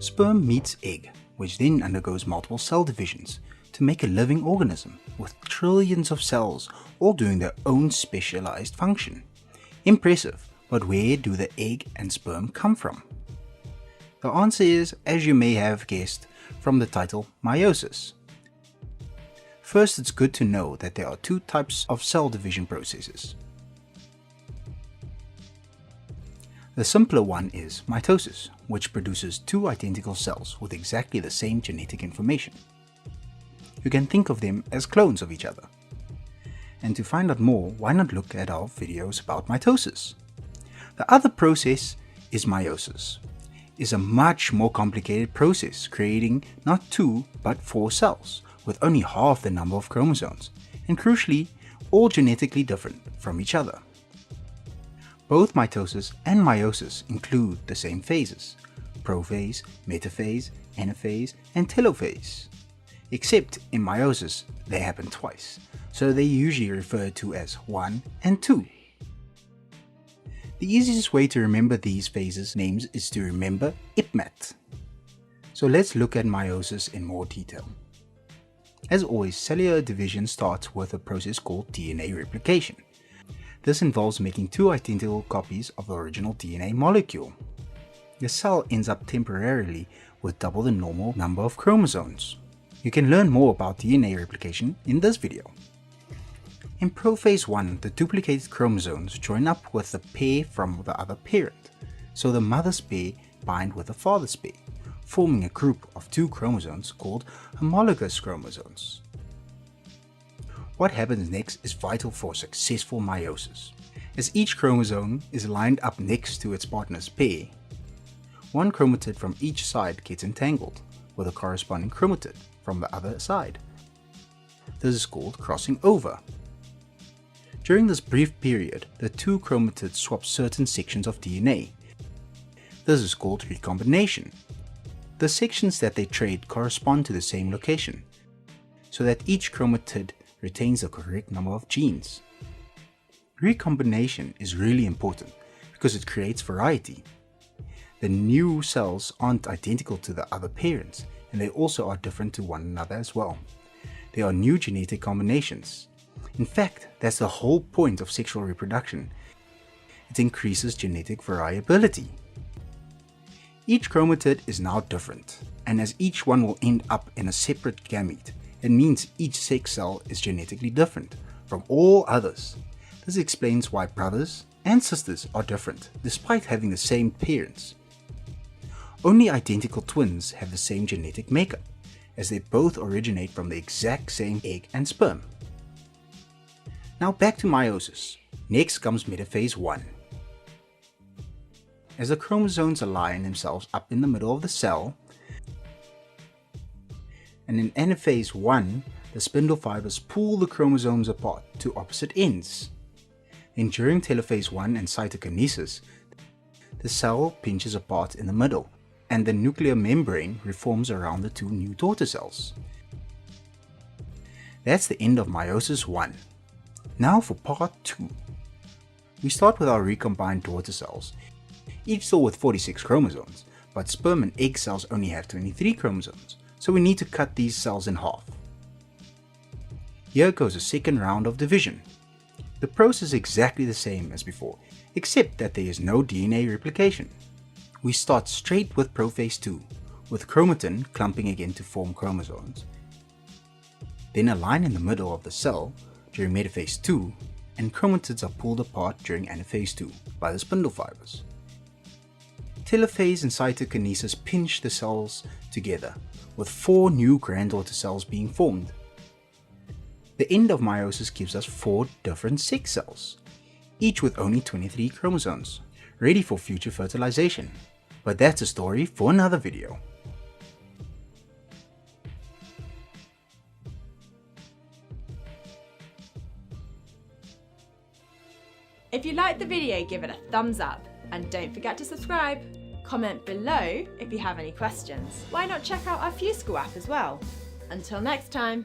Sperm meets egg, which then undergoes multiple cell divisions to make a living organism with trillions of cells all doing their own specialized function. Impressive, but where do the egg and sperm come from? The answer is, as you may have guessed, from the title meiosis. First, it's good to know that there are two types of cell division processes. The simpler one is mitosis, which produces two identical cells with exactly the same genetic information. You can think of them as clones of each other. And to find out more, why not look at our videos about mitosis? The other process is meiosis. It's a much more complicated process, creating not 2 but 4 cells with only half the number of chromosomes, and crucially, all genetically different from each other. Both mitosis and meiosis include the same phases: prophase, metaphase, anaphase, and telophase. Except in meiosis, they happen twice, so they're usually referred to as 1 and 2. The easiest way to remember these phases names is to remember IPMAT. So let's look at meiosis in more detail. As always, cellular division starts with a process called DNA replication. This involves making 2 identical copies of the original DNA molecule. The cell ends up temporarily with double the normal number of chromosomes. You can learn more about DNA replication in this video. In prophase 1, the duplicated chromosomes join up with the pair from the other parent, so the mother's pair bind with the father's pair, forming a group of 2 chromosomes called homologous chromosomes. What happens next is vital for successful meiosis. As each chromosome is lined up next to its partner's pair, one chromatid from each side gets entangled with a corresponding chromatid from the other side. This is called crossing over. During this brief period, the 2 chromatids swap certain sections of DNA. This is called recombination. The sections that they trade correspond to the same location, so that each chromatid retains the correct number of genes. Recombination is really important because it creates variety. The new cells aren't identical to the other parents, and they also are different to one another as well. They are new genetic combinations. In fact, that's the whole point of sexual reproduction. It increases genetic variability. Each chromatid is now different, and as each one will end up in a separate gamete, it means each sex cell is genetically different from all others. This explains why brothers and sisters are different despite having the same parents. Only identical twins have the same genetic makeup, as they both originate from the exact same egg and sperm. Now back to meiosis. Next comes metaphase 1. As the chromosomes align themselves up in the middle of the cell, and in anaphase 1, the spindle fibers pull the chromosomes apart to opposite ends. Then during telophase 1 and cytokinesis, the cell pinches apart in the middle, and the nuclear membrane reforms around the 2 new daughter cells. That's the end of meiosis 1. Now for part 2. We start with our recombined daughter cells, each still with 46 chromosomes, but sperm and egg cells only have 23 chromosomes, so we need to cut these cells in half. Here goes a second round of division. The process is exactly the same as before, except that there is no DNA replication. We start straight with prophase 2, with chromatin clumping again to form chromosomes. Then a line in the middle of the cell during metaphase 2, and chromatids are pulled apart during anaphase 2 by the spindle fibers. Telophase and cytokinesis pinch the cells together, with 4 new granddaughter cells being formed. The end of meiosis gives us 4 different sex cells, each with only 23 chromosomes, ready for future fertilization. But that's a story for another video. If you liked the video, give it a thumbs up and don't forget to subscribe. Comment below if you have any questions. Why not check out our FewSchool app as well? Until next time.